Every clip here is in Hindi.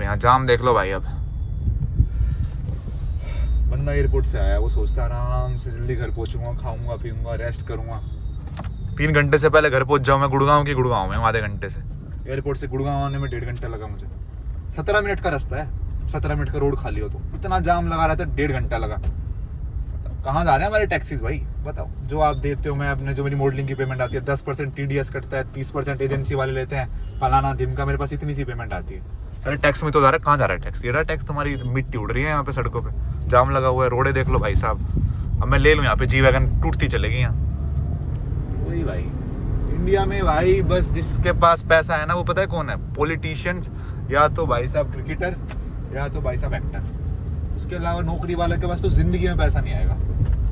और यहाँ जाम देख लो भाई। अब बंदा एयरपोर्ट से आया, वो सोचता आराम से जल्दी घर पहुंचूंगा, खाऊंगा पीऊंगा रेस्ट करूंगा। 3 घंटे से पहले घर पहुंच जाऊँ मैं। गुड़गांव में आधे घंटे से, एयरपोर्ट से गुड़गांव आने में 1.5 घंटा लगा मुझे। 17 मिनट का रास्ता है, 17 मिनट का रोड खाली हो तो इतना जाम लगा रहा था, 1.5 घंटा लगा। कहाँ जा रहे हैं हमारे टैक्सीज भाई, बताओ। जो आप देते हो, मैं अपने जो मेरी मॉडलिंग की पेमेंट आती है 10% TDS कटता है, 30% एजेंसी वाले लेते हैं, फलाना दिन का मेरे पास इतनी सी पेमेंट आती है। सारे टैक्स में तो जा रहा है। कहाँ जा रहा है टैक्स? ये रहा टैक्स। तुम्हारी मिट्टी उड़ रही है यहाँ पे सड़कों पे, जाम लगा हुआ है, रोडे देख लो भाई साहब। अब मैं ले लूँ यहाँ पे G-Wagon, टूटती चलेगी यहाँ। वही भाई इंडिया में भाई, बस जिसके पास पैसा है ना, वो पता है कौन है? पॉलिटिशियंस, या तो भाई साहब क्रिकेटर, या तो भाई साहब एक्टर। उसके अलावा नौकरी वाले के पास तो जिंदगी में पैसा नहीं आएगा।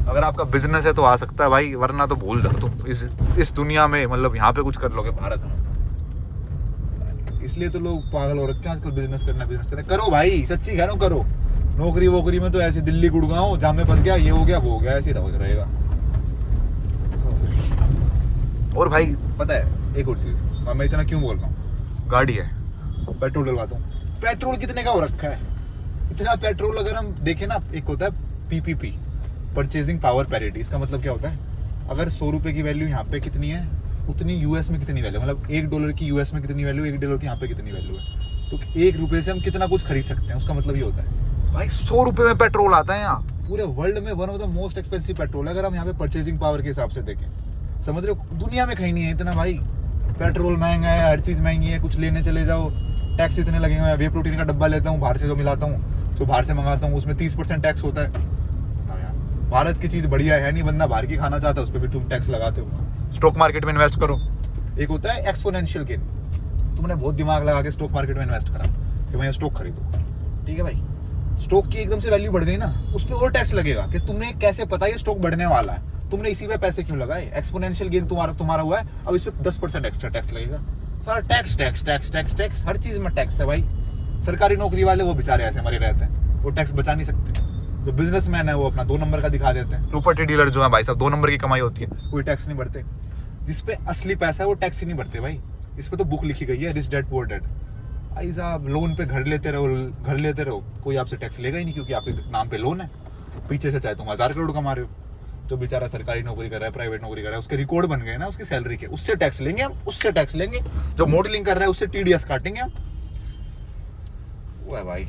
अगर आपका बिजनेस है तो आ सकता है भाई, वरना तो भूल जाओ तुम इस दुनिया में। मतलब यहाँ पे कुछ कर लोगे भारत में। इसलिए तो लोग पागल हो रखे हैं आजकल, बिजनेस करना करो भाई, सच्ची कह रहा हूँ करो। नौकरी वोकरी में तो ऐसे दिल्ली गुड़गांव जाम में फंस गया, ये हो गया वो हो गया, ऐसे ही रहेगा। और भाई पता है एक और चीज, मैं इतना क्यों बोल रहा हूँ? गाड़ी है, पेट्रोल डलवाता हूँ। पेट्रोल कितने का हो रखा है? इतना पेट्रोल अगर हम देखें ना, एक होता है PPP, परचेजिंग पावर पैरिटी। इसका मतलब क्या होता है? अगर 100 रुपए की वैल्यू यहाँ पे कितनी है, उतनी US में कितनी वैल्यू, मतलब $1 की US में कितनी वैल्यू, $1 की यहाँ पे कितनी वैल्यू है। तो 1 रुपए से हम कितना कुछ खरीद सकते हैं, उसका मतलब ये होता है भाई 100 रुपए में पेट्रोल आता है यहाँ। पूरे वर्ल्ड में one of the most expensive petrol है, अगर हम यहाँ पे परचेजिंग पावर के हिसाब से देखें। समझ रहे हो? दुनिया में कहीं नहीं है इतना भाई। पेट्रोल महंगा है, हर चीज़ महंगी है, कुछ लेने चले जाओ टैक्स इतने लगे हुए हैं। वे प्रोटीन का डब्बा लेता हूँ बाहर से, जो मिलाता हूँ, जो बाहर से मंगाता हूँ, उसमें 30% टैक्स होता है। भारत की चीज़ बढ़िया है नहीं, बंदा बाहर की खाना चाहता है, उस पर भी तुम टैक्स लगाते हो। स्टॉक मार्केट में इन्वेस्ट करो, एक होता है एक्सपोनेंशियल गेन। तुमने बहुत दिमाग लगा के स्टॉक मार्केट में इन्वेस्ट करा कि मैं स्टॉक खरीदूं, ठीक है भाई, स्टॉक की एकदम से वैल्यू बढ़ गई ना, उस पर और टैक्स लगेगा कि तुमने कैसे पता ये स्टॉक बढ़ने वाला है, तुमने इसी पे पैसे क्यों लगाए। एक्सपोनेंशियल गेन तुम्हारा हुआ है, अब इस पे 10% एक्स्ट्रा टैक्स लगेगा। सारा tax tax tax tax tax, हर चीज में टैक्स है भाई। सरकारी नौकरी वाले वो बेचारे ऐसे मरे रहते हैं, वो टैक्स बचा नहीं सकते। जो बिजनेसमैन है वो अपना 2 नंबर का दिखा देते हैं। प्रॉपर्टी डीलर जो है भाई साहब 2 नंबर की कमाई होती है, कोई टैक्स नहीं भरते। जिसपे असली पैसा है वो टैक्स ही नहीं भरते भाई। इस पे तो बुक लिखी गई है, रिच डैड पुअर डैड। भाई साहब लोन पे घर लेते रहो, कोई आपसे टैक्स लेगा ही नहीं, क्योंकि आपके नाम पे लोन है। पीछे से चाहे तुम 1000 करोड़ कमा रहे हो, जो बेचारा सरकारी नौकरी कर रहा है, प्राइवेट नौकरी कर रहा है, उसके रिकॉर्ड बन गए ना उसकी सैलरी के, उससे टैक्स लेंगे हम, उससे टैक्स लेंगे। जो मॉडलिंग कर रहा है उससे TDS काटेंगे हम। वो है भाई,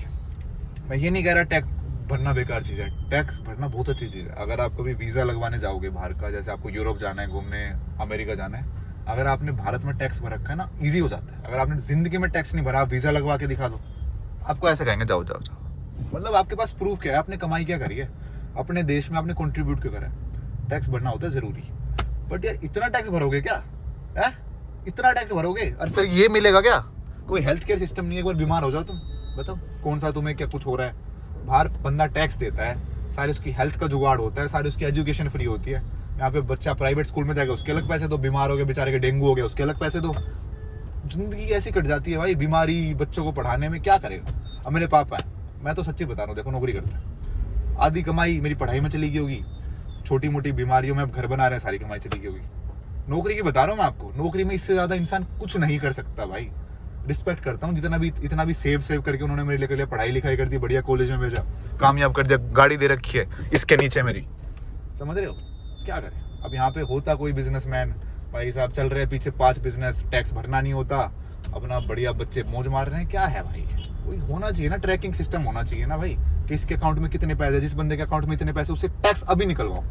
मैं ये नहीं कह रहा टैक्स भरना बेकार चीज़ है, टैक्स भरना बहुत अच्छी चीज़ है। अगर आप कभी वीज़ा लगवाने जाओगे बाहर का, जैसे आपको यूरोप जाना है घूमने, अमेरिका जाना है, अगर आपने भारत में टैक्स भर रखा है ना, ईजी हो जाता है। अगर आपने जिंदगी में टैक्स नहीं भरा, आप वीज़ा लगवा के दिखा दो, आपको ऐसे कहेंगे जाओ जाओ जाओ। मतलब आपके पास प्रूफ क्या है, आपने कमाई क्या करी है, अपने देश में आपने कॉन्ट्रीब्यूट क्यों करा है। टैक्स भरना होता है ज़रूरी, बट यार इतना टैक्स भरोगे क्या है? इतना टैक्स भरोगे और फिर ये मिलेगा क्या? कोई हेल्थ केयर सिस्टम नहीं है। एक बार बीमार हो जाओ तुम, बताओ कौन सा तुम्हें क्या कुछ हो रहा है। बाहर बंदा टैक्स देता है, सारी उसकी हेल्थ का जुगाड़ होता है, सारी उसकी एजुकेशन फ्री होती है। यहाँ पे बच्चा प्राइवेट स्कूल में जाएगा, उसके अलग पैसे दो, बीमार हो गए बेचारे के, डेंगू हो गया, उसके अलग पैसे दो। जिंदगी ऐसी कट जाती है भाई, बीमारी बच्चों को पढ़ाने में क्या करेगा। अब मेरे पापा है, मैं तो सच्ची बता रहा हूँ, देखो नौकरी करते हैं, आधी कमाई मेरी पढ़ाई में चली गई होगी, छोटी मोटी बीमारियों में अब घर बना रहे हैं, सारी कमाई चली गई होगी। नौकरी की बता रहा हूँ मैं आपको, नौकरी में इससे ज्यादा इंसान कुछ नहीं कर सकता भाई। रिस्पेक्ट करता हूँ, इतना भी सेव करके उन्होंने मेरे लिए पढ़ाई लिखाई कर दी, बढ़िया कॉलेज में भेजा, कामयाब कर दिया, गाड़ी दे रखी है इसके नीचे मेरी। समझ रहे हो? क्या करें अब। यहाँ पे होता कोई बिजनेसमैन, भाई साहब चल रहे पीछे 5 बिजनेस, टैक्स भरना नहीं होता, अपना बढ़िया बच्चे मौज मार रहे हैं। क्या है भाई, कोई होना चाहिए ना, ट्रैकिंग सिस्टम होना चाहिए ना भाई, कि इसके अकाउंट में कितने पैसे, जिस बंदे के अकाउंट में इतने पैसे, उससे टैक्स अभी निकलवाओ।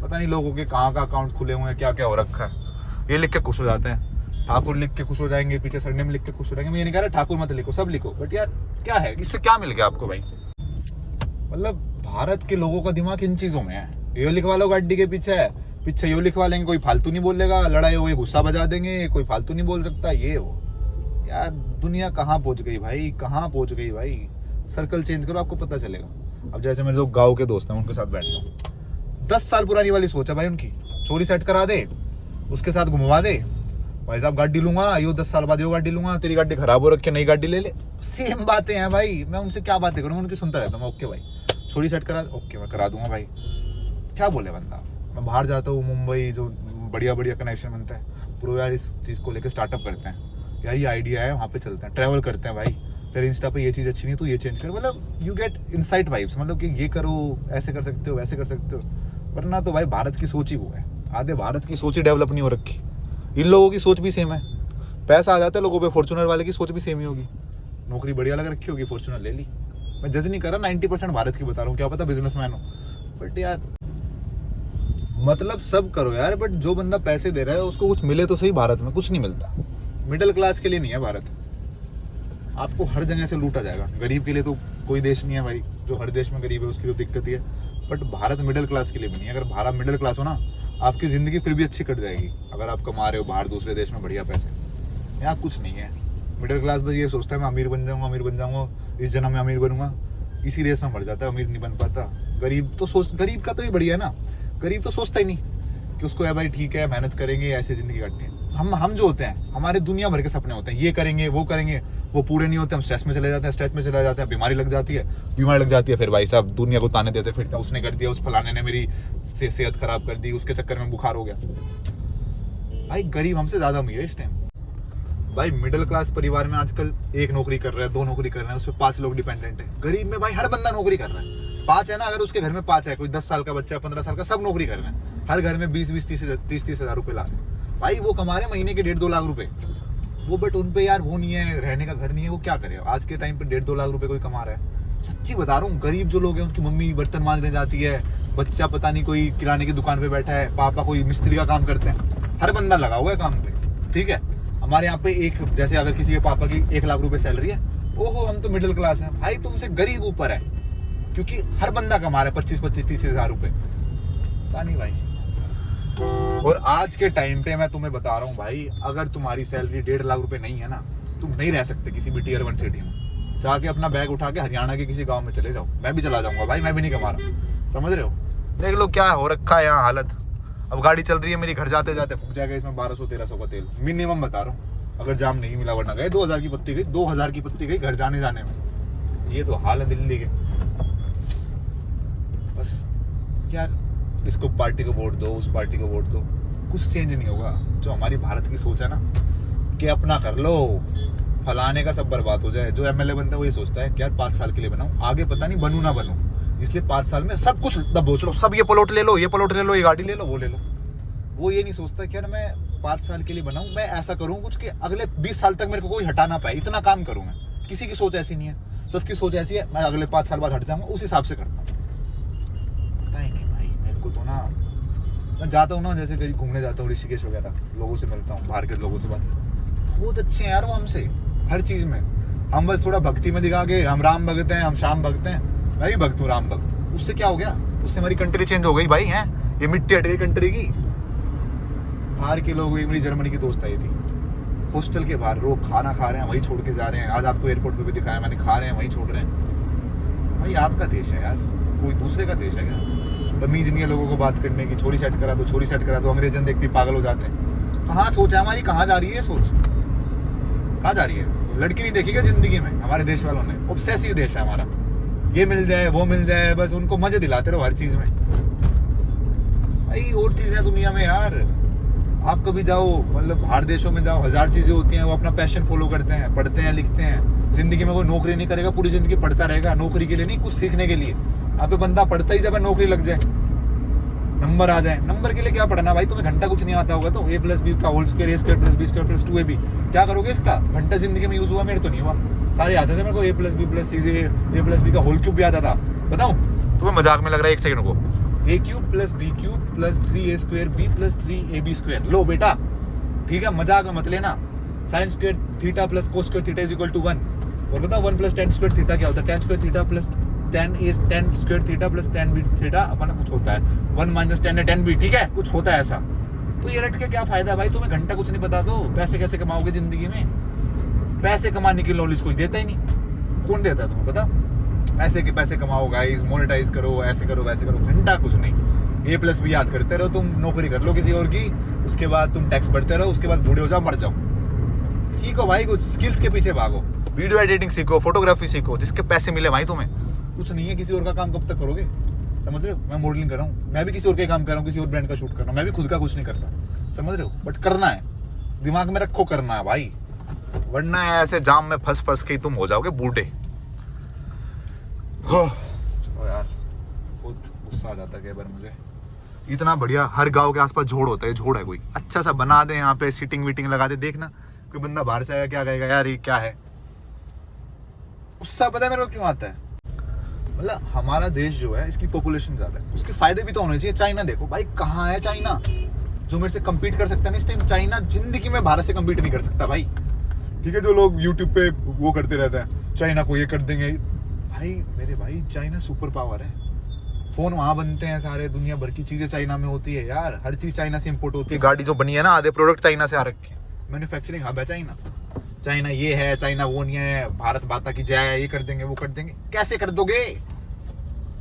पता नहीं लोगों के कहाँ का अकाउंट खुले हुए हैं, क्या क्या हो रखा है। ये लिख के खुश हो जाते हैं, ठाकुर लिख के खुश हो जाएंगे, पीछे सरनेम लिख के खुश हो जाएंगे। मैं ये नहीं कह रहा ठाकुर मत लिखो, सब लिखो, बट यार क्या है, इससे क्या मिल गया आपको भाई। मतलब भारत के लोगों का दिमाग इन चीजों में है। ये लिखवा लो गाड़ी के पीछे ये लिखवा लेंगे, कोई फालतू नहीं बोलेगा, लड़ाई हो गई गुस्सा बजा देंगे, कोई फालतू नहीं बोल सकता, ये हो। यार दुनिया कहाँ पहुंच गई भाई, कहाँ पहुंच गई भाई। सर्कल चेंज करो, आपको पता चलेगा। अब जैसे मेरे जो गाँव के दोस्त हैं, उनके साथ बैठता हूँ, 10 साल पुरानी वाली सोच है भाई उनकी, चोरी सेट करा दे, उसके साथ घुमवा दे, भाई साहब गाड़ी लूंगा, यो 10 साल बाद यो गाड़ी लूंगा, तेरी गाड़ी खराब हो रखी है, नई गाड़ी ले ले। सेम बातें हैं भाई, मैं उनसे क्या बातें करूँ, उनकी सुनता रहता हूँ। ओके भाई चोरी सेट करा, ओके मैं करा दूंगा भाई, क्या बोले बंदा। मैं बाहर जाता हूँ मुंबई, जो बढ़िया कनेक्शन बनता है, पूरा यार इस चीज़ को लेकर स्टार्टअप करते हैं, यार ये आइडिया है, वहाँ पे चलते हैं, ट्रैवल करते हैं भाई, फिर इंस्टा पे ये चीज़ अच्छी नहीं है तो ये चेंज कर, मतलब यू गेट इनसाइट वाइब्स, मतलब कि ये करो, ऐसे कर सकते हो, वैसे कर सकते हो। वरना तो भाई भारत की सोच ही वो है, आधे भारत की सोच ही डेवलप नहीं हो रखी। इन लोगों की सोच भी सेम है, पैसा आ जाता है लोगों पे, फॉर्च्यूनर वाले की सोच भी सेम ही होगी, नौकरी बढ़िया लग रखी होगी, फॉर्च्यूनर ले ली। मैं जज नहीं कर रहा, 90% भारत की बता रहा हूँ, क्या पता बिजनेसमैन हो, बट यार मतलब सब करो यार, बट जो बंदा पैसे दे रहा है उसको कुछ मिले तो सही। भारत में कुछ नहीं मिलता, मिडिल क्लास के लिए नहीं है भारत, आपको हर जगह से लूटा जाएगा। गरीब के लिए तो कोई देश नहीं है भाई, जो हर देश में गरीब है उसकी तो दिक्कत ही है, बट भारत मिडिल क्लास के लिए भी नहीं है। अगर भारत मिडिल क्लास हो ना, आपकी ज़िंदगी फिर भी अच्छी कट जाएगी, अगर आप कमा रहे हो बाहर दूसरे देश में बढ़िया पैसे। यहाँ कुछ नहीं है, मिडिल क्लास बस ये सोचता है मैं अमीर बन जाऊँगा, इस जन्म में अमीर बनूंगा, इसी रेस में मर जाता है, अमीर नहीं बन पाता। गरीब का तो ही बढ़िया है ना, गरीब तो सोचता ही नहीं कि उसको है भाई ठीक है मेहनत करेंगे ऐसे ज़िंदगी काटनी है। हम जो होते हैं, हमारे दुनिया भर के सपने होते हैं, ये करेंगे वो करेंगे, वो पूरे नहीं होते, हम स्ट्रेस में चले जाते हैं, बीमारी लग जाती है, फिर भाई साहब दुनिया को ताने देते फिरते हैं, उसने कर दिया, उस फलाने ने मेरी सेहत खराब कर दी, उसके चक्कर में बुखार हो गया। भाई गरीब हमसे ज़्यादा अमीर है इस टाइम। भाई मिडिल क्लास परिवार में आजकल एक नौकरी कर रहा है, 2 नौकरी कर रहे हैं, उस पर 5 लोग डिपेंडेंट है। गरीब में भाई हर बंदा नौकरी कर रहा है, 5 है ना, अगर उसके घर में 5 है, कोई 10 साल का बच्चा, 15 साल का, सब नौकरी कर रहे हैं, हर घर में 20-30 हज़ार रुपए ला रहे हैं। भाई वो कमा रहे हैं महीने के 1.5-2 लाख रुपए, वो बट उन पे यार वो नहीं है, रहने का घर नहीं है, वो क्या करे आज के टाइम पे 1.5-2 लाख रुपए कोई कमा रहा है। सच्ची बता रहा हूँ, गरीब जो लोग हैं उनकी मम्मी बर्तन मांजने जाती है, बच्चा पता नहीं कोई किराने की दुकान पे बैठा है, पापा कोई मिस्त्री का काम करते हैं, हर बंदा लगा हुआ है काम पे, ठीक है। हमारे यहाँ पे एक जैसे अगर किसी के पापा की 1 लाख रुपए सैलरी है, ओहो हम तो मिडिल क्लास हैं। भाई तुमसे गरीब ऊपर है, क्योंकि हर बंदा कमा रहा है 25-30 हज़ार रुपए, पता नहीं भाई। और आज के टाइम पे मैं तुम्हें बता रहा हूँ भाई, अगर तुम्हारी सैलरी 1.5 लाख रुपए नहीं है ना, तुम नहीं रह सकते किसी भी टियर 1 सिटी में। जाके अपना बैग उठा के हरियाणा के किसी गांव में चले जाओ, मैं भी चला जाऊंगा भाई, मैं भी नहीं कमा रहा, समझ रहे हो। देख लो क्या हो रखा है यहाँ हालत। अब गाड़ी चल रही है मेरी, घर जाते जाते फूक जाएगा इसमें 1200-1300 का तेल मिनिमम बता रहा हूँ, अगर जाम नहीं मिला, वरना गए 2000 की पत्ती गई, 2000 की पत्ती गई घर जाने में। ये तो हाल है दिल्ली के। बस यार इसको पार्टी को वोट दो, उस पार्टी को वोट दो, कुछ चेंज नहीं होगा। जो हमारी भारत की सोच है ना कि अपना कर लो, फलाने का सब बर्बाद हो जाए। जो एमएलए बनता है वो ये सोचता है कि यार 5 साल के लिए बनाऊं, आगे पता नहीं बनूं ना बनूं, इसलिए 5 साल में सब कुछ दबोच लो, सब ये प्लॉट ले लो, ये प्लॉट ले लो, ये गाड़ी ले लो, वो ले लो। वो ये नहीं सोचता कि यार मैं 5 साल के लिए बनाऊं, मैं ऐसा करूं कुछ कि अगले 20 साल तक मेरे को कोई हटा ना पाए, इतना काम करूं मैं। किसी की सोच ऐसी नहीं है, सबकी सोच ऐसी है मैं अगले 5 साल बाद हट जाऊंगा, उस हिसाब से करता हूँ। पता ही नहीं भाई मेरे को तो ना, मैं जाता हूँ ना जैसे कहीं घूमने जाता हूँ ऋषिकेश वगैरह, लोगों से मिलता हूँ, बाहर के लोगों से बात, बहुत अच्छे हैं यार वो हमसे हर चीज़ में। हम बस थोड़ा भक्ति में दिखा के हम राम भक्त हैं, हम श्याम भक्त हैं, मैं भी भक्त हूँ राम भक्त, उससे क्या हो गया, उससे हमारी कंट्री चेंज हो गई भाई। हैं ये मिट्टी हट गई कंट्री की। बाहर के लोग, एक मेरी जर्मनी की दोस्त आई थी, हॉस्टल के बाहर लोग खाना खा रहे हैं वहीं छोड़ के जा रहे हैं, आज आपको एयरपोर्ट पे भी दिखाया मैंने, खा रहे हैं वहीं छोड़ रहे हैं। भाई आपका देश है यार, कोई दूसरे का देश है क्या। तमीज़ नहीं है लोगों को बात करने की, छोरी सेट करा दो, छोरी सेट करा दो, अंग्रेजन देखते पागल हो जाते हैं। कहाँ सोच है हमारी, कहाँ जा रही है सोच, कहाँ जा रही है। लड़की नहीं देखी क्या जिंदगी में हमारे देश वालों ने, ऑब्सेसिव देश है हमारा, ये मिल जाए वो मिल जाए, बस उनको मजे दिलाते रहो हर चीज़ में। भाई और चीज़ें दुनिया में यार, आप कभी जाओ मतलब बाहर देशों में जाओ, 1000 चीज़ें होती हैं, वो अपना पैशन फॉलो करते हैं, पढ़ते हैं, लिखते हैं। जिंदगी में कोई नौकरी नहीं करेगा, पूरी जिंदगी पढ़ता रहेगा, नौकरी के लिए नहीं, कुछ सीखने के लिए। यहाँ पे बंदा पढ़ता ही जब नौकरी लग जाए, नंबर आ जाए, नंबर के लिए क्या पढ़ना भाई, तुम्हें घंटा कुछ नहीं आता होगा तो a+b का whole square, a² + b² + 2ab क्या करोगे इसका, घंटा जिंदगी में यूज हुआ, मेरे तो नहीं हुआ। सारे आते थे मेरे को, a+b + c a+b का होल क्यूब भी आता था। बताऊं तुम्हें मजाक में लग रहा है, एक सेकंड को, a³ + b³ + 3a² b + 3ab²। लो बेटा ठीक है, मजाक में मत लेना। sin² θ + cos² θ = 1। और बताओ 1 + tan² θ क्या होता है, tan² θ + tan² θ + tan b θ अपना कुछ होता है, 1 - tan tan b, ठीक है, कुछ होता है ऐसा। तो ये रट के क्या फायदा भाई, तुम्हें घंटा कुछ नहीं पता तो पैसे कैसे कमाओगे जिंदगी में। पैसे कमाने की नॉलेज कोई देता ही नहीं, कौन देता है तुम्हें पता। ऐसे के पैसे कमाओ गाइस, मोनेटाइज करो, ऐसे करो वैसे करो, घंटा कुछ नहीं। a+b याद करते रहो, तुम नौकरी कर लो किसी और की, उसके बाद तुम टैक्स भरते रहो, उसके बाद बूढ़े हो जाओ, मर जाओ। सीखो भाई, कुछ स्किल्स के पीछे भागो, वीडियो एडिटिंग सीखो, फोटोग्राफी सीखो, जिसके पैसे मिले भाई तुम्हें। कुछ नहीं है, किसी और का काम कब तक करोगे, समझ रहे हो। मैं मॉडलिंग कर रहा हूँ, मैं भी किसी और के काम कर रहा हूँ, किसी और ब्रांड का शूट कर रहा हूँ, मैं भी खुद का कुछ नहीं कर रहा, समझ रहे हो। बट करना है, दिमाग में रखो, करना है भाई। वरना ऐसे जाम में फंस फंस के तुम हो जाओगे बूढ़े। चलो यार, बहुत गुस्सा आ जाता है कई बार मुझे। इतना बढ़िया हर गांव के आसपास झोड़ होता है, झोड़ है कोई अच्छा सा बना दे, यहाँ पे सीटिंग वीटिंग लगा दे, देखना कोई बंदा बाहर से आएगा क्या कहेगा, यार ये क्या है। गुस्सा पता है मेरे को क्यों आता है, मतलब हमारा देश जो है इसकी पॉपुलेशन ज्यादा है, उसके फायदे भी तो होने चाहिए। चाइना देखो भाई, कहाँ है चाइना जो मेरे से कम्पीट कर सकता है। इस टाइम चाइना जिंदगी में भारत से कम्पीट नहीं कर सकता भाई। ठीक है, जो लोग यूट्यूब पे वो करते रहते हैं चाइना को ये कर देंगे, भाई मेरे भाई चाइना सुपर पावर है। फोन वहां बनते हैं सारे, दुनिया भर की चीजें चाइना में होती है यार, हर चीज चाइना से इंपोर्ट होती है। गाड़ी जो बनी है ना, आधे प्रोडक्ट चाइना से आ रखे हैं। मैन्युफैक्चरिंग हब है चाइना। चाइना ये है, चाइना वो नहीं है, भारत माता की जय, ये कर देंगे वो कर देंगे। कैसे कर दोगे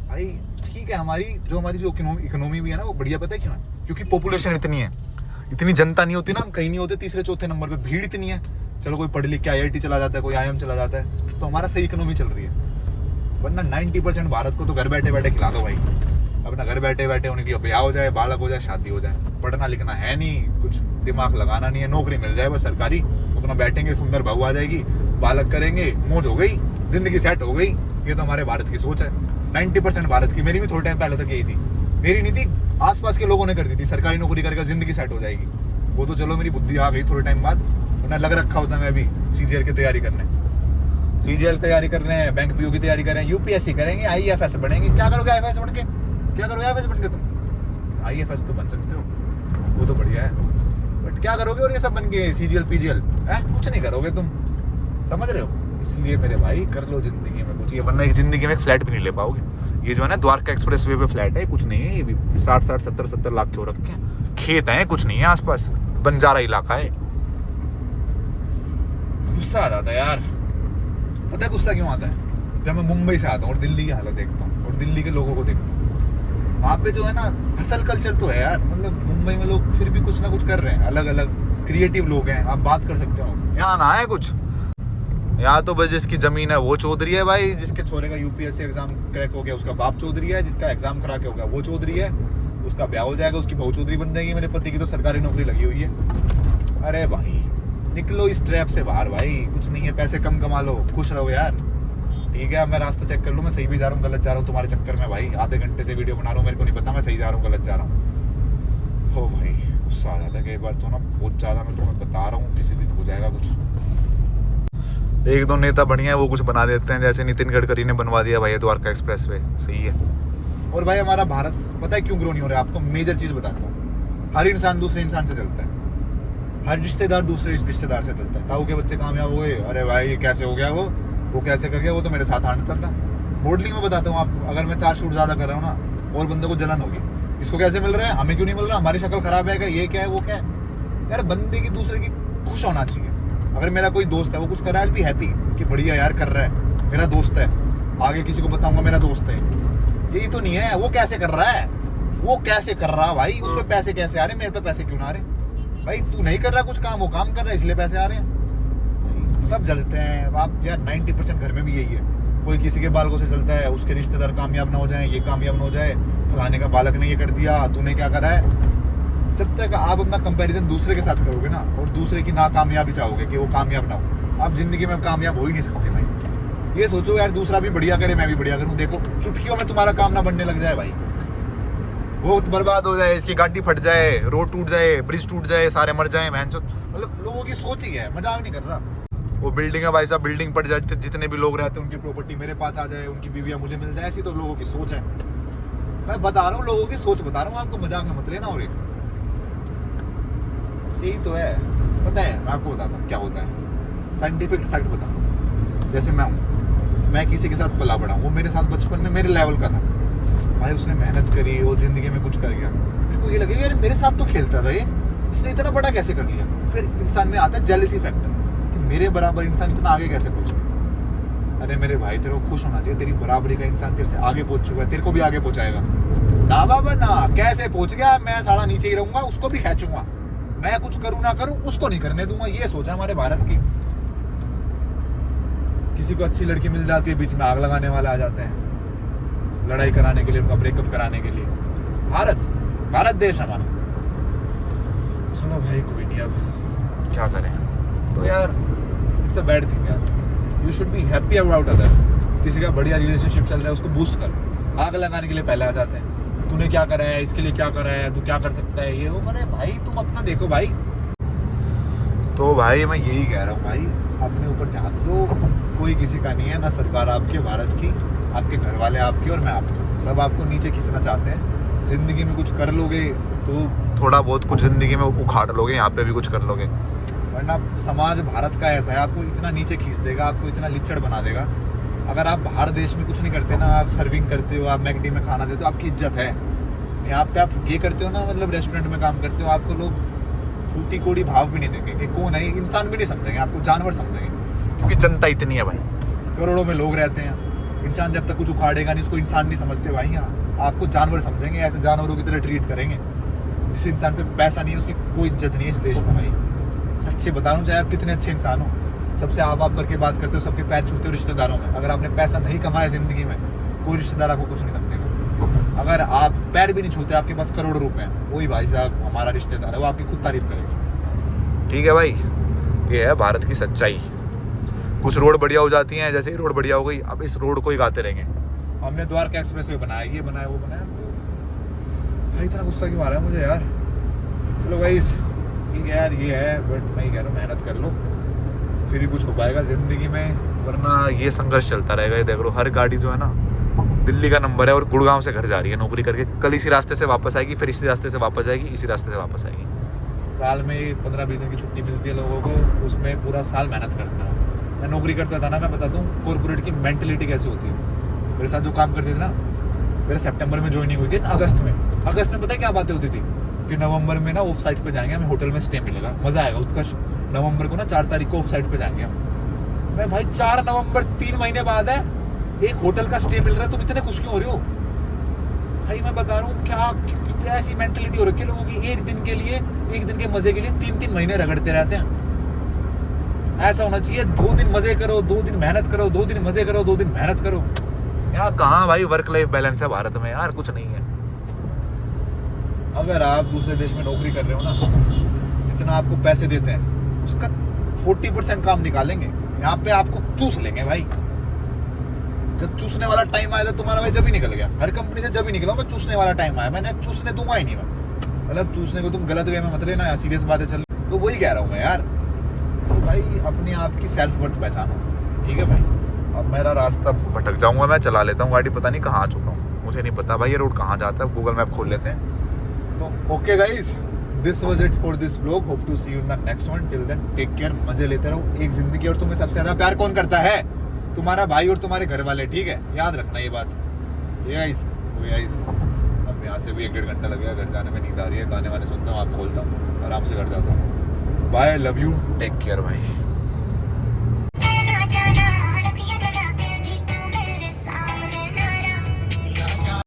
भाई? ठीक है, हमारी जो इकोनॉमी भी है ना वो बढ़िया, पता है क्यों है? क्योंकि पॉपुलेशन इतनी है, इतनी जनता नहीं होती ना, हम कहीं नहीं होते तीसरे चौथे नंबर पे, भीड़ इतनी है। चलो कोई पढ़ लिख के IIT चला जाता है, कोई IIM चला जाता है, तो हमारा सही इकोनॉमी चल रही है। वरना 90% भारत को तो घर बैठे बैठे खिला दो भाई। अपना घर बैठे बैठे उनकी ब्याह हो जाए, बालक हो जाए, शादी हो जाए, पढ़ना लिखना है नहीं, कुछ दिमाग लगाना नहीं है, नौकरी मिल जाए बस सरकारी, अपना बैठेंगे, सुंदर बहू आ जाएगी, बालक करेंगे, मौज हो गई, जिंदगी सेट हो गई। ये तो हमारे भारत की सोच है, 90% भारत की। मेरी भी थोड़े टाइम पहले तक यही थी, मेरी नहीं थी, आसपास के लोगों ने कर दी थी, सरकारी नौकरी करके जिंदगी सेट हो जाएगी। वो तो चलो मेरी बुद्धि आ गई थोड़े टाइम बाद, वरना लग रखा होता मैं अभी CGL की तैयारी करने, CGL तैयारी कर रहे हैं, बैंक PO की तैयारी कर रहे हैं, UPSC करेंगे, IAFS बनेंगे। क्या करोगे IAFS बन के? क्या करोगे IAFS बन के? तुम IAFS तो बन सकते हो, वो तो बढ़िया है, बट क्या करोगे? और ये सब बन के CGL PGL है, कुछ नहीं करोगे तुम, समझ रहे हो? इसलिए मेरे भाई कर लो जिंदगी में कुछ, ये वरना एक जिंदगी में एक फ्लैट भी नहीं ले पाओगे। ये जो है ना द्वारका एक्सप्रेस वे पे फ्लैट है, कुछ नहीं है, ये भी 60-60, 70-70 लाख के हो रखे हैं, खेत है, कुछ नहीं है आसपास, बंजारा इलाका है। गुस्सा आ जाता है यार। पता है गुस्सा क्यों आता है? जब मैं मुंबई से आता हूँ और दिल्ली की हालत देखता हूँ और दिल्ली के लोगों को देखता हूँ, वहाँ पे जो है ना हसल कल्चर तो है यार, मतलब मुंबई में लोग फिर भी कुछ ना कुछ कर रहे हैं, अलग अलग क्रिएटिव लोग हैं, आप बात कर सकते हो। यहाँ ना है कुछ, यहाँ तो बस जिसकी जमीन है वो चौधरी है भाई, जिसके छोरे का UPSC एग्जाम क्रैक हो गया उसका बाप चौधरी है, जिसका एग्जाम क्रैक हो गया वो चौधरी है, उसका ब्याह हो जाएगा उसकी बहू चौधरी बन जाएगी। मेरे पति की तो सरकारी नौकरी लगी हुई है। अरे भाई निकलो इस ट्रैप से बाहर भाई, कुछ नहीं है, पैसे कम कमा लो, खुश रहो यार। ठीक है, मैं रास्ता चेक कर लूँ, मैं सही भी जा रहा हूँ गलत जा रहा हूँ तुम्हारे चक्कर में भाई, आधे घंटे से वीडियो बना रहा हूँ, मेरे को नहीं पता मैं सही जा रहा हूँ गलत जा रहा हूँ। हो भाई गुस्सा आ जाता है कई बार तो ना, बहुत ज्यादा। मैं तुम्हें बता रहा हूँ किसी दिन हो जाएगा कुछ। एक दो नेता बढ़िया है, वो कुछ बना देते हैं, जैसे नितिन गडकरी ने बनवा दिया भाई द्वारका एक्सप्रेस वे, सही है। और भाई हमारा भारत पता है क्यों ग्रो नहीं हो रहा है? आपको मेजर चीज बताता हूँ, हर इंसान दूसरे इंसान से चलता है, हर रिश्तेदार दूसरे रिश्तेदार से चलता है। ताऊ के बच्चे कामयाब हुए, अरे भाई कैसे हो गया वो कैसे कर गया, वो तो मेरे साथ हांटता था। मॉडलिंग में बताता हूँ आपको, अगर मैं 4 शूट ज्यादा कर रहा हूँ ना और बंदे को जलन होगी, इसको कैसे मिल रहा है, हमें क्यों नहीं मिल रहा, हमारी शक्ल खराब है क्या, ये क्या है वो क्या है। यार बंदे की दूसरे की खुश होना चाहिए। अगर मेरा कोई दोस्त है वो कुछ कर रहा है, बी हैप्पी कि बढ़िया यार कर रहा है, मेरा दोस्त है, आगे किसी को बताऊंगा मेरा दोस्त है। यही तो नहीं है, वो कैसे कर रहा है, वो कैसे कर रहा भाई, उस पे पैसे कैसे आ रहे, मेरे पे पैसे क्यों ना आ रहे भाई? तू नहीं कर रहा कुछ काम, वो काम कर रहा है इसलिए पैसे आ रहे हैं। सब जलते हैं आप यार, 90% घर में भी यही है, कोई किसी के बालकों से जलता है, उसके रिश्तेदार कामयाब ना हो जाए, ये कामयाब ना हो जाए, फलाने का बालक ने ये कर दिया, तूने क्या करा है। जब तक आप अपना कंपैरिजन दूसरे के साथ करोगे ना और दूसरे की नाकामयाबी चाहोगे कि वो कामयाब ना हो, आप जिंदगी में कामयाब हो ही नहीं सकते भाई। ये सोचो यार दूसरा भी बढ़िया करे, मैं भी बढ़िया करूं, देखो चुटकियों में तुम्हारा काम ना बनने लग जाए भाई, वो बर्बाद हो जाए, इसकी गाड़ी फट जाए, रोड टूट जाए, ब्रिज टूट जाए, सारे मर जाए, मतलब लोगों की सोच ही है, मजाक नहीं कर रहा। वो बिल्डिंग है भाई साहब, बिल्डिंग पड़ जाए, जितने भी लोग रहते हैं उनकी प्रॉपर्टी मेरे पास आ जाए, उनकी बीवियां मुझे मिल जाए, ऐसी तो लोगों की सोच है। मैं बता रहा हूँ लोगों की सोच बता रहा हूँ, आपको मजाक में मत लेना। और सही तो है, पता है मैं आपको बताता हूँ क्या होता है, साइंटिफिक फैक्ट बताता हूँ। जैसे मैं किसी के साथ पला बड़ा हूँ, वो मेरे साथ बचपन में मेरे लेवल का था भाई, उसने मेहनत करी, वो जिंदगी में कुछ कर गया, मेरे को ये लगे यार मेरे साथ तो खेलता था ये, इसने इतना बड़ा कैसे कर लिया। फिर इंसान में आता है जेलसी फैक्टर कि मेरे बराबर इंसान इतना आगे कैसे पहुंच गया। अरे मेरे भाई तेरे को खुश होना चाहिए, तेरी बराबरी का इंसान तेरे से आगे पहुंच चुका है, तेरे को भी आगे पहुंचाएगा ना बाबा ना। कैसे पहुंच गया, मैं साला नीचे ही रहूंगा, उसको भी खींचूंगा, मैं कुछ करूं ना करूं उसको नहीं करने दूंगा। ये सोचा हमारे भारत की। किसी को अच्छी लड़की मिल जाती है, बीच में आग लगाने वाले आ जाते हैं लड़ाई कराने के लिए, उनका ब्रेकअप कराने के लिए। भारत देश हमारा। चलो भाई कोई नहीं, अब क्या करें। तो यार इट्स अ बैड थिंग यार। You should be happy about others. किसी का बढ़िया रिलेशनशिप चल रहा है उसको बूस्ट कर, आग लगाने के लिए पहले आ जाते हैं, तूने क्या करा है, इसके लिए क्या करा है, तू क्या कर सकता है, ये वो। अरे भाई तुम अपना देखो भाई। तो भाई मैं यही कह रहा हूँ भाई, अपने ऊपर ध्यान दो। कोई किसी का नहीं है, ना सरकार आपकी, भारत की, आपके घर वाले आपके और मैं आपको, सब आपको नीचे खींचना चाहते हैं। जिंदगी में कुछ कर लोगे तो थोड़ा बहुत कुछ जिंदगी में उखाड़ लोगे, यहाँ पे भी कुछ कर लोगे, वरना समाज भारत का ऐसा है, आपको इतना नीचे खींच देगा, आपको इतना लिच्चड़ बना देगा। अगर आप बाहर देश में कुछ नहीं करते ना, आप सर्विंग करते हो, आप मैकडी में खाना देते हो, आपकी इज्जत है। यहाँ पे आप ये करते हो ना, मतलब रेस्टोरेंट में काम करते हो, आपको लोग फूटी कोड़ी भाव भी नहीं देंगे कि कौन है, इंसान भी नहीं समझेंगे, आपको जानवर समझेंगे, क्योंकि जनता इतनी है भाई, करोड़ों में लोग रहते हैं। इंसान जब तक कुछ उखाड़ेगा नहीं, उसको इंसान नहीं समझते भाई। यहाँ आपको जानवर समझेंगे, ऐसे जानवरों की तरह ट्रीट करेंगे। जिस इंसान पे पैसा नहीं है उसकी कोई इज्जत नहीं है इस देश में भाई। सच्चे बता रहा हूँ, चाहे आप कितने अच्छे इंसान हो, सबसे आप करके बात करते हो, सबके पैर छूते हो रिश्तेदारों में, अगर आपने पैसा नहीं कमाया जिंदगी में, कोई रिश्तेदार आपको कुछ नहीं समझेगा। अगर आप पैर भी नहीं छूते, आपके पास करोड़ों रुपए हैं, वही भाई साहब हमारा रिश्तेदार है, वो आपकी खुद तारीफ करेगा। ठीक है भाई, ये है भारत की सच्चाई। कुछ रोड बढ़िया हो जाती हैं, जैसे ही रोड बढ़िया हो गई, अब इस रोड को ही गाते रहेंगे। हमने द्वारका एक्सप्रेस वे बनाया, ये बनाया, वो बनाया, तो भाई इतना गुस्सा क्यों आ रहा है मुझे यार। चलो भाई ठीक है यार, ये है, बट मैं ये कह रहा हूँ मेहनत कर लो, फिर ही कुछ हो पाएगा जिंदगी में, वरना ये संघर्ष चलता रहेगा। ये देख लो, हर गाड़ी जो है ना दिल्ली का नंबर है और गुड़गांव से घर जा रही है नौकरी करके, कल इसी रास्ते से वापस आएगी, फिर इसी रास्ते से वापस आएगी, इसी रास्ते से वापस आएगी। साल में 15-20 दिन की छुट्टी मिलती है लोगों को, उसमें पूरा साल मेहनत करते हैं। मैं नौकरी करता था ना, मैं बता दूं कॉर्पोरेट की मेंटलिटी कैसे होती है। मेरे साथ जो काम करते थे ना, मेरे सितंबर में ज्वाइनिंग हुई थी, अगस्त में पता है क्या बातें होती थी कि नवंबर में ना ऑफ साइट पे जाएंगे, हमें होटल में स्टे मिलेगा, मजा आएगा, उत्कर्ष। नवंबर को ना 4 तारीख को ऑफ साइट पे जाएंगे हम। मैं भाई 4 नवंबर 3 महीने बाद है, एक होटल का स्टे मिल रहा है, तुम इतने खुश क्यों हो रहे हो भाई? मैं बता रहा हूँ क्या ऐसी मेंटलिटी हो रखी है लोगों की, एक दिन के मजे के लिए 3-3 महीने रगड़ते रहते हैं। ऐसा होना चाहिए, 2 दिन मजे करो, 2 दिन मेहनत करो, 2 दिन मजे करो, 2 दिन मेहनत करो। यहाँ कहाँ भाई वर्क लाइफ बैलेंस है भारत में यार, कुछ नहीं है। अगर आप दूसरे देश में नौकरी कर रहे हो ना, जितना आपको पैसे देते हैं उसका 40% काम निकालेंगे, यहाँ पे आपको चूस लेंगे भाई। जब चूसने वाला टाइम आया था तुम्हारा भाई, जब ही निकल गया, हर कंपनी से जब ही निकला, मैं चूसने वाला टाइम आया, मैंने चूसने दूंगा ही नहीं मैं। मतलब चूसने को तुम गलत वे में मत लेना यार, सीरियस बातें चल, तो वही कह रहा हूँ मैं यार। तो भाई अपने आप की सेल्फ वर्थ पहचानो, ठीक है भाई। अब मेरा रास्ता भटक जाऊंगा, मैं चला लेता हूँ गाड़ी, पता नहीं कहाँ आ चुका हूँ, मुझे नहीं पता भाई ये रोड कहाँ जाता है, गूगल मैप खोल लेते हैं। तो okay guys, this was it for this vlog, hope to see you in the next one. Till then take care, मजे लेते रहो। एक जिंदगी, और तुम्हें सबसे ज्यादा प्यार कौन करता है? तुम्हारा भाई और तुम्हारे घर वाले, ठीक है, याद रखना ये बात। ये गाइस, अब यहाँ से भी 1-1.5 घंटा लगेगा, घर जाने में नींद आ रही है, गाने वाने सुनता हूँ, आँख खोलता हूँ, आराम से घर जाता हूँ। Bye, love you, take care भाई।